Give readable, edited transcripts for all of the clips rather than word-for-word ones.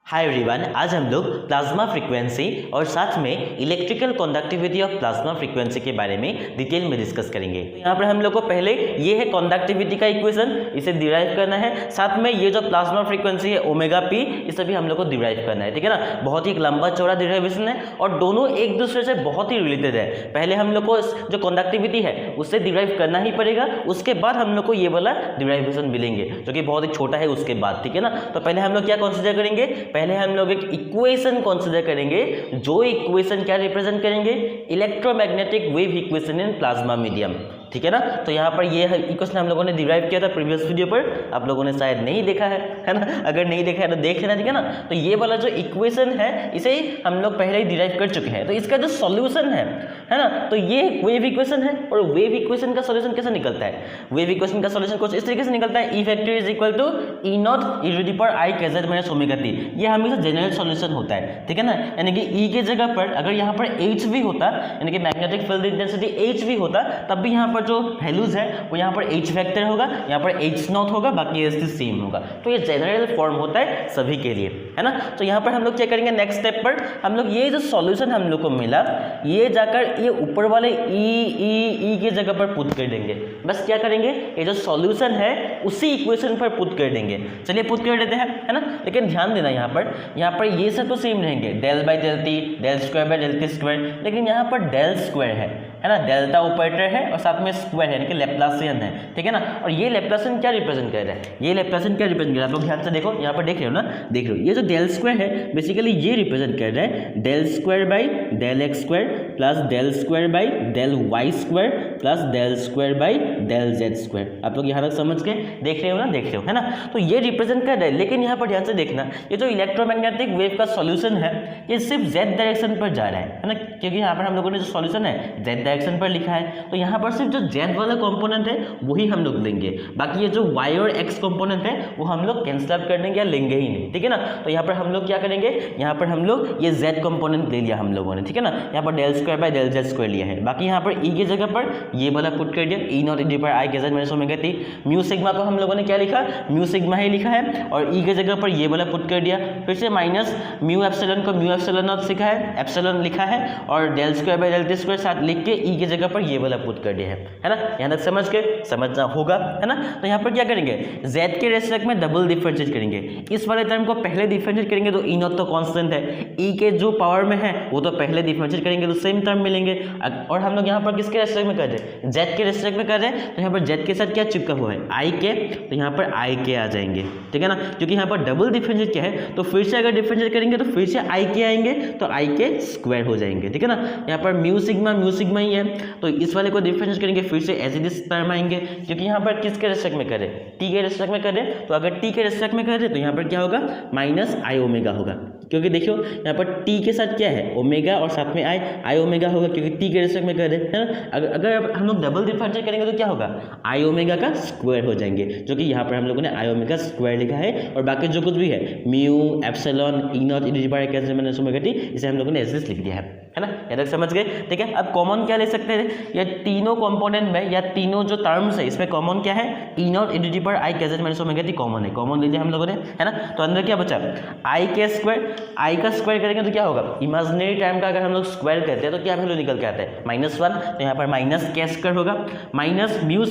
Hi everyone, आज हम लोग प्लाज्मा फ्रीक्वेंसी और साथ में electrical conductivity of plasma frequency के बारे में डिटेल में डिस्कस करेंगे। यहाँ पर हम लोग को पहले ये है कंडक्टिविटी का इक्वेशन, इसे डिराइव करना है। साथ में ये जो प्लाज्मा फ्रीक्वेंसी है ओमेगा पी, इसे भी हम लोग को डिराइव करना है, ठीक है ना। बहुत ही लंबा चौड़ा डिराइवेशन है और दोनों एक दूसरे से बहुत ही रिलेटेड है। पहले हम लोग को जो कंडक्टिविटी है उससे डिराइव करना ही पड़ेगा, उसके बाद हम लोग को ये वाला डिराइवेशन मिलेंगे जो कि बहुत ही छोटा है उसके बाद, ठीक है ना। तो पहले हम लोग क्या कंसिडर करेंगे, पहले हम लोग एक इक्वेशन कंसीडर करेंगे। जो इक्वेशन क्या रिप्रेजेंट करेंगे, electromagnetic wave equation in plasma medium, ठीक है ना। तो यहाँ पर ये इक्वेशन हम लोगों ने डिराइव किया था प्रीवियस वीडियो पर, आप लोगों ने शायद नहीं देखा है ना। अगर नहीं देखा है तो देख लेना, ठीक है ना। तो ये वाला जो इक्वेशन है इसे हम लोग पहले ही डिराइव कर चुके हैं। तो इसका जो सॉल्यूशन है ना, तो ये वेव इक्वेशन है। और वेव इक्वेशन का सॉल्यूशन कैसे निकलता है, वेव इक्वेशन का सॉल्यूशन कुछ इस तरीके से निकलता है, E factor is equal to E not E to the power I K Z minus omega T. ये हमेशा जनरल सॉल्यूशन होता है, ठीक है ना। यानी कि ई के जगह पर अगर यहाँ पर एच भी होता, यानी कि मैग्नेटिक फील्ड इंटेंसिटी एच भी होता, तब भी यहाँ पर जो वैल्यूज है वो यहाँ पर एच फैक्टर होगा, यहाँ पर एच नॉट होगा, बाकी एच सेम होगा। तो ये जनरल फॉर्म होता है सभी के लिए, है ना। तो यहाँ पर हम लोग क्या करेंगे, नेक्स्ट स्टेप पर हम लोग ये जो सॉल्यूशन हम लोग को मिला, ये जाकर ये ऊपर वाले ई के जगह पर पुट कर देंगे। बस क्या करेंगे, ये जो सॉल्यूशन है उसी इक्वेशन पर पुट कर देंगे। चलिए पुट कर देते हैं, है ना। लेकिन ध्यान देना यहाँ पर ये सब तो सेम रहेंगे, del by del t, del square by del t square. लेकिन यहाँ पर डेल स्क्वायर है ना, डेल्टा ऑपरेटर है और साथ में स्क्वायर है, यानी कि लैप्लासियन है, ठीक है ना। और ये लैप्लासियन क्या रिप्रेजेंट कर रहा है, ये लैप्लासियन क्या रिप्रेजेंट कर रहा है, आप लोग ध्यान से देखो, यहाँ पर देख रहे हो ना, देख रहे हो। ये जो डेल स्क्वायर है बेसिकली ये रिप्रेजेंट कर रहा है del square by del x square plus del square by del y square plus del square by del z square. आप लोग यहाँ तक समझ के देख रहे हो ना, देख रहे हो, है ना। तो ये रिप्रेजेंट कर रहा है। लेकिन यहाँ पर ध्यान से देखना, ये जो इलेक्ट्रोमैग्नेटिक वेव का सॉल्यूशन है ये सिर्फ जेड डायरेक्शन पर जा रहा है ना, क्योंकि यहाँ पर हम लोगों ने जो सॉल्यूशन है जेड डायरेक्शन पर लिखा है। तो यहाँ पर सिर्फ जो जेड वाला कंपोनेंट है वही हम लोग लेंगे, बाकी ये जो वाई और एक्स कंपोनेंट है वो हम लोग कैंसिल आउट कर देंगे या लेंगे ही नहीं, ठीक है ना। तो यहाँ पर हम लोग क्या करेंगे, यहाँ पर हम लोग ये जेड कंपोनेंट ले लिया हम लोगों ने, ठीक है ना। यहाँ पर del square by del z square लिया है, बाकी यहाँ पर ई की जगह पर ये वाला पुट कर दिया, ई नॉट ई पर आई K Z minus omega T. Mu sigma को हम लोगों ने क्या लिखा, म्यू सिग्मा ही लिखा है, और ई की जगह पर ये वाला पुट कर दिया। फिर से माइनस म्यू एप्सिलॉन को म्यू एप्सिलॉन नॉट लिखा है, एप्सिलॉन लिखा है, और del square by del t square साथ लिख के ई की जगह पर ये वाला पुट कर दिया है ना। यहाँ तक समझ के समझना होगा, है ना। तो यहाँ पर क्या करेंगे, z के रेस्पेक्ट में डबल डिफरेंशिएट करेंगे। इस वाले टर्म को पहले डिफरेंशिएट करेंगे तो ई नॉट तो कांस्टेंट है, ई के जो पावर में है वो तो पहले डिफरेंशिएट करेंगे तो सेम टर्म मिलेंगे। और हम लोग यहाँ पर किसके रेस्पेक्ट में कर रहे हैं, z के रेस्पेक्ट में कर रहे हैं। तो यहाँ पर z के साथ क्या चिपका हुआ है, आई के, तो यहाँ पर आई के आ जाएंगे, ठीक है ना। क्योंकि यहाँ पर डबल डिफरेंशिएट क्या है, तो फिर से अगर डिफरेंशिएट करेंगे तो फिर से आई के आएंगे, तो आई के स्क्वायर हो जाएंगे, ठीक है ना। यहाँ पर म्यू सिग्मा ही है, तो इस वाले को डिफरेंशिएट करेंगे, फिर से एज इट इज टर्म आएंगे। क्योंकि यहाँ पर किसके रेस्पेक्ट में करें, टी के रेस्पेक्ट में करें, तो अगर टी के रेस्पेक्ट में करें तो यहाँ पर क्या होगा, माइनस आई ओमेगा होगा। क्योंकि देखियो यहाँ पर टी के साथ क्या है, ओमेगा, और साथ में आई ओमेगा होगा, क्योंकि टी के रेस्पेक्ट में करें, है ना। अगर हम लोग डबल डिफरेंशिएट करेंगे तो क्या होगा, आई ओमेगा का स्क्वायर हो जाएंगे, जो कि यहाँ पर हम लोगों ने आई ओमेगा स्क्वायर लिखा है। और बाकी जो कुछ भी है mu epsilon e not E to the power i minus omega t, इसे हम लोगों ने ऐसे लिख दिया है ना। ये तक समझ गए, ठीक है। अब कॉमन क्या ले सकते हैं, ये तीनों कंपोनेंट में या तीनों जो टर्म्स है इसमें कॉमन क्या है, E not E to the power I K Z minus omega T common है, कॉमन ले लिया हम लोगों ने, है ना। तो अंदर क्या बचा, आई के स्क्वायर, आई का स्क्वायर करेंगे तो क्या होगा, इमेजिनरी टर्म का अगर हम लोग स्क्वायर करते हैं तो क्या वैल्यू निकल के आता है, -1। तो यहाँ पर माइनस के स्क्वायर होगा, माइनस म्यू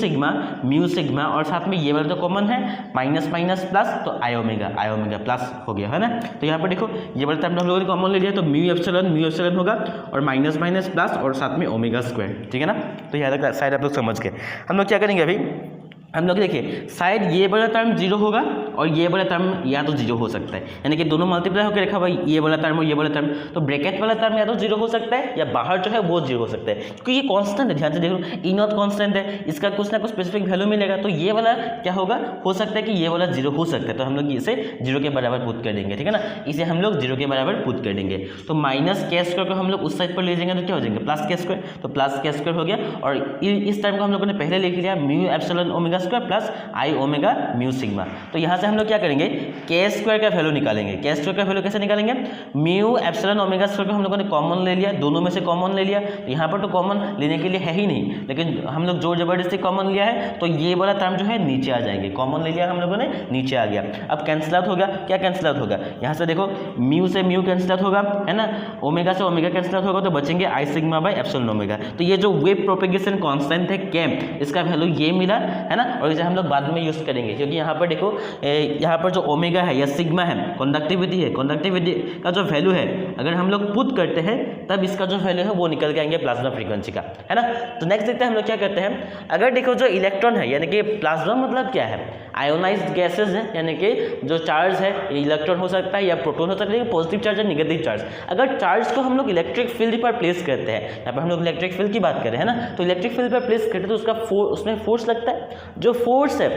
सिग्मा, और साथ में ये वाला तो कॉमन है, माइनस माइनस प्लस, तो आई ओमेगा प्लस हो गया, है ना। तो यहाँ पर देखो ये वाला टर्म हम लोगों ने कॉमन ले लिया, तो म्यू एप्सिलॉन होगा, और माइनस माइनस प्लस, और साथ में ओमेगा स्क्वायर, ठीक है ना। तो यहाँ तक शायद आप लोग समझ गए। हम लोग क्या करेंगे अभी, हम लोग देखिए शायद ये वाला टर्म जीरो होगा और ये वाला टर्म या तो जीरो हो सकता है, यानी कि दोनों मल्टीप्लाई होकर रखा हुआ ये वाला टर्म और ये वाला टर्म, तो ब्रैकेट वाला टर्म या तो जीरो हो सकता है या बाहर जो है वो जीरो हो सकता है, क्योंकि ये कांस्टेंट है। ध्यान से देखो, ई नॉट कांस्टेंट है, इसका कुछ ना कुछ स्पेसिफिक वैल्यू मिलेगा, तो ये वाला क्या होगा, हो सकता है कि ये वाला जीरो हो सकता है, तो हम लोग इसे जीरो के बराबर पुट कर देंगे, ठीक है ना। इसे हम लोग जीरो के बराबर पुट कर देंगे, तो माइनस के स्क्वायर को हम लोग उस साइड पर ले जाएंगे तो क्या हो जाएंगे, प्लस के स्क्वायर, तो प्लस के स्क्वायर हो गया। और इस टर्म को हम लोगों ने पहले लिख लिया mu epsilon omega square plus I omega mu sigma. तो यहाँ से हम लोग क्या करेंगे, के स्क्वायर का वैल्यू निकालेंगे। के स्क्वायर का वैल्यू कैसे निकालेंगे, म्यू एप्सिलॉन ओमेगा स्क्वायर को हम लोगों ने कॉमन ले लिया, दोनों में से कॉमन ले लिया। तो यहाँ पर तो कॉमन लेने के लिए है ही नहीं, लेकिन हम लोग जोर जबरदस्ती कॉमन लिया है, तो ये वाला टर्म जो है नीचे आ जाएंगे। कॉमन ले लिया हम लोगों ने, नीचे आ गया। अब कैंसिल आउट होगा, क्या कैंसिल आउट होगा, यहाँ से देखो म्यू से म्यू कैंसिल आउट होगा, है ना, ओमेगा से ओमेगा कैंसिल आउट होगा, तो बचेंगे आई सिग्मा बाय एप्सिलॉन ओमेगा। तो ये जो वेव प्रोपेगेशन कांस्टेंट है के, इसका वैल्यू ये मिला, है ना, और इसे हम लोग बाद में यूज करेंगे, क्योंकि यहाँ पर देखो यहाँ पर जो ओमेगा है या सिग्मा है कंडक्टिविटी है, कंडक्टिविटी का जो वैल्यू है अगर हम लोग पुट करते हैं तब इसका जो वैल्यू है वो निकल के आएंगे प्लाज्मा फ्रीक्वेंसी का, है ना। तो नेक्स्ट देखते हैं हम लोग क्या करते हैं। अगर देखो जो इलेक्ट्रॉन है, यानी कि प्लाज्मा मतलब क्या है, आयोनाइज्ड गैसेज है, यानी कि जो चार्ज है इलेक्ट्रॉन हो सकता है या प्रोटॉन हो सकता है, पॉजिटिव चार्ज या नेगेटिव चार्ज। अगर चार्ज को हम लोग इलेक्ट्रिक फील्ड पर प्लेस करते हैं, यहाँ पर हम लोग इलेक्ट्रिक फील्ड की बात करें, है ना, तो इलेक्ट्रिक फील्ड पर प्लेस करते हैं तो उसका उसमें फोर्स लगता है। जो फोर्स है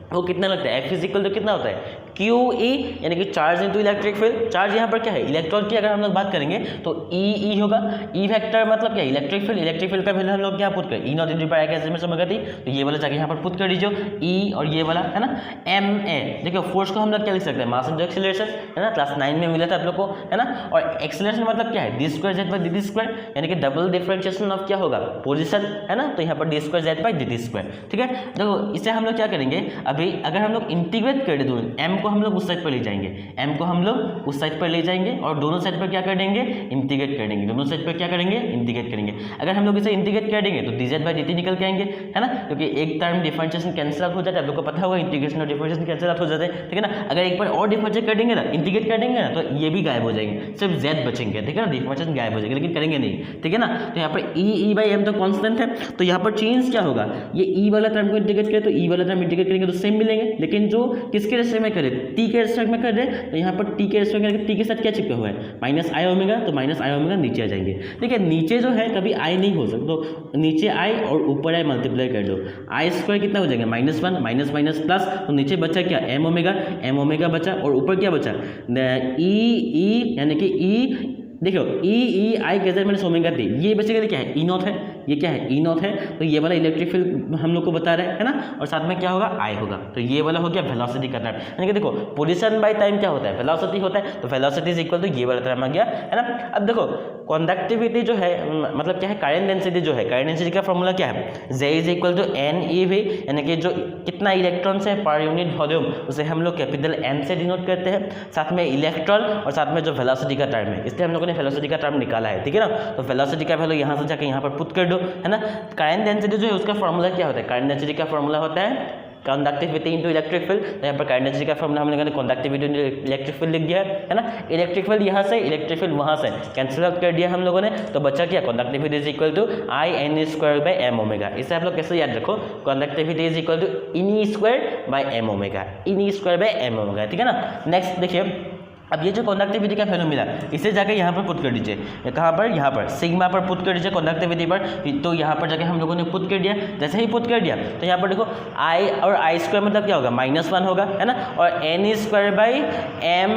वो कितना लगता है, F इक्वल तो कितना होता है QE, यानी कि charge into electric field. Charge यहाँ पर क्या है, इलेक्ट्रॉन की अगर हम लोग बात करेंगे तो E होगा। E वेक्टर मतलब क्या, इलेक्ट्रिक फील्ड। इलेक्ट्रिक फील्ड का वैल्यू हम लोग क्या पुट करें, E नॉट इंटू पाई कैसे में समझ गई, तो ये वाला जाके यहाँ पर पुट कर दीजिए E, और ये वाला है ना MA। देखिए फोर्स को हम लोग क्या लिख सकते हैं, मास इनटू एक्सीलरेशन, है ना, क्लास 9 में मिला था आप लोग को, है ना। और एक्सीलरेशन मतलब क्या है, d square Z by D square, यानी कि डबल डिफरेंशिएशन ऑफ क्या होगा, पोजीशन, है ना। तो यहाँ पर d square Z by D square, ठीक है। देखो इसे हम लोग क्या करेंगे, अभी अगर हम लोग इंटीग्रेट कर दे तो m को हम लोग उस साइड पर ले जाएंगे, m को हम लोग उस साइड पर ले जाएंगे और दोनों साइड पर क्या कर देंगे, इंटीग्रेट कर देंगे। दोनों साइड पर क्या करेंगे, इंटीग्रेट करेंगे। अगर हम लोग इसे इंटीग्रेट कर देंगे तो dz बाई dt निकल के आएंगे, है ना, क्योंकि एक टर्म डिफरेंशिएशन कैंसिल आउट हो जाता है, आप लोग को पता होगा इंटीग्रेशन और डिफरेंशिएशन कैंसिल आउट हो जाते हैं, ठीक है ना। अगर एक बार और डिफरेंशिएट कर देंगे ना, इंटीग्रेट कर देंगे ना, तो ये भी गायब हो जाएंगे, सिर्फ z बचेंगे, ठीक है ना, डिफरेंशिएशन गायब हो जाएगा, लेकिन करेंगे नहीं, ठीक है ना। तो यहाँ पर e बाई m तो कांस्टेंट है, तो यहाँ पर चेंज क्या होगा, ये e वाला टर्म को इंटीग्रेट करें तो e वाला टर्म इंटीग्रेट करेंगे तो सेम मिलेंगे, लेकिन जो किसके रेस्पेक्ट में करें, t के रेस्पेक्ट में कर दे, तो यहाँ पर t के रेस्पेक्ट में t के साथ क्या चिपका हुआ है, माइनस आई ओमेगा, तो माइनस आई ओमेगा नीचे आ जाएंगे। देखिए नीचे जो है कभी i नहीं हो सकता, तो नीचे i और ऊपर i मल्टीप्लाई कर दो, आई स्क्वायर कितना हो जाएगा, -1 माइनस माइनस प्लस, तो नीचे बचा क्या, m ओमेगा बचा, और ऊपर क्या बचा, e, यानी कि e, देखो ई आई गैजेट माइनस ओमेगा टी, ये बेसिकली क्या है, ई नॉट है, ये क्या है, ई नॉट है, तो ये वाला इलेक्ट्रिक फील्ड हम लोग को बता रहे हैं, है ना, और साथ में क्या होगा, आई होगा। तो ये वाला हो गया वेलोसिटी का टर्म, यानी कि देखो पोजीशन बाय टाइम क्या होता है, वेलोसिटी होता है, तो वेलोसिटी इज इक्वल टू ये वाला टर्म आ गया, है ना। अब देखो कंडक्टिविटी जो है मतलब क्या है, करंट डेंसिटी जो है, करंट डेंसिटी का फॉर्मूला क्या है, J is equal to NeV, यानी कि जो कितना इलेक्ट्रॉन्स है पर यूनिट वॉल्यूम उसे हम लोग कैपिटल N से डिनोट करते हैं, साथ में इलेक्ट्रॉन और साथ में जो वेलोसिटी का टर्म है, इसलिए हम लोगों ने वेलोसिटी का टर्म निकाला है, ठीक है ना। तो वेलोसिटी का वैल्यू यहाँ से जाकर यहाँ पर पुट कर दो, है ना। करंट डेंसिटी जो है उसका फॉर्मूला क्या होता है, करंट डेंसिटी का फॉर्मूला होता है कंडक्टिविटी इनटू इलेक्ट्रिक फील्ड। तो यहाँ पर करंट डेंसिटी का फॉर्मूला हम लोगों ने कंडक्टिविटी इनटू इलेक्ट्रिक फील्ड लिख दिया है ना। इलेक्ट्रिक फील्ड यहाँ से, इलेक्ट्रिक फील्ड वहाँ से कैंसिल आउट कर दिया हम लोगों ने, तो बचा क्या, conductivity is equal to i n square by m omega. इसे आप लोग कैसे याद रखो, conductivity is equal to n square by m omega, n square by m omega, ठीक है ना। नेक्स्ट देखिए, अब ये जो कंडक्टिविटी का वैल्यू मिला इसे जाके यहाँ पर पुट कर दीजिए, कहाँ पर, यहाँ पर सिग्मा पर पुट कर दीजिए कंडक्टिविटी पर। तो यहाँ पर जाके हम लोगों ने पुट कर दिया, जैसे ही पुट कर दिया तो यहाँ पर देखो आई और आई स्क्वायर मतलब क्या होगा, -1 होगा, है ना, और n square by m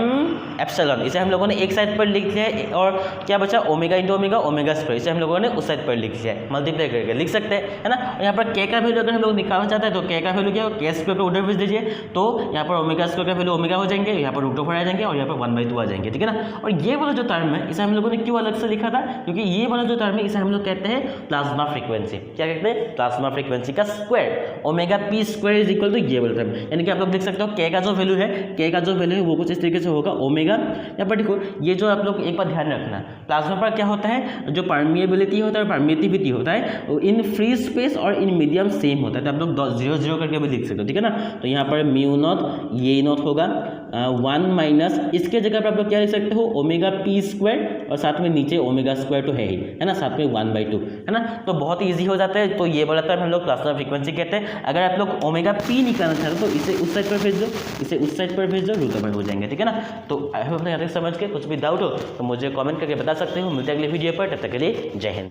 epsilon, इसे हम लोगों ने एक साइड पर लिख लिया है, और क्या बचा, omega into omega, omega square, इसे हम लोगों ने उस साइड पर लिख लिया है, मल्टीप्लाई करके लिख सकते हैं, है ना। और यहाँ पर के का वैल्यू अगर हम लोग निकालना चाहते हैं तो के का वैल्यू क्या होगा, के स्क्वायर पर उधर भेज दीजिए, तो यहाँ पर ओमेगा स्क्वायर का वैल्यू ओमेगा हो जाएंगे, यहाँ पर √4 आ जाएंगे, और यहाँ पर 1/2 आ जाएंगे, ठीक है ना। और ये वाला जो टर्म है इसे हम लोगों ने क्यों अलग से लिखा था, क्योंकि ये वाला जो टर्म है इसे हम लोग कहते हैं प्लाज्मा फ्रीक्वेंसी। क्या कहते हैं, प्लाज्मा फ्रीक्वेंसी का square, omega p square is equal to ये वाला टर्म, यानी कि आप लोग देख सकते हो के का जो वैल्यू है, के का जो वैल्यू है वो कुछ इस तरीके से होगा, ओमेगा। यहाँ पर देखो ये जो आप लोग एक बार ध्यान रखना, प्लाज्मा पर क्या होता है, जो परमिएबिलिटी होता है और परमिटिविटी होता है इन फ्री स्पेस और इन मीडियम सेम होता है, तो आप लोग 0 करके भी लिख सकते हो, ठीक है ना। तो यहाँ पर म्यू नॉट ये नॉट होगा 1 माइनस, इसके जगह पर आप लोग क्या लिख सकते हो, ओमेगा पी स्क्वायर, और साथ में नीचे ओमेगा स्क्वायर तो है ही, है ना, साथ में 1/2, है ना। तो बहुत ईजी हो जाता है, तो ये वाला टर्म हम लोग प्लाज्मा फ्रीक्वेंसी कहते हैं। अगर आप लोग ओमेगा पी निकालना चाहते हो तो इसे उस साइड पर भेज दो, इसे उस साइड पर भेज दो, √/, हो जाएंगे, ठीक है ना। तो आई होप यहाँ तक समझ के कुछ भी डाउट हो तो मुझे कमेंट करके बता सकते हो। मिलते हैं अगले वीडियो पर, तब तक के लिए जय हिंद।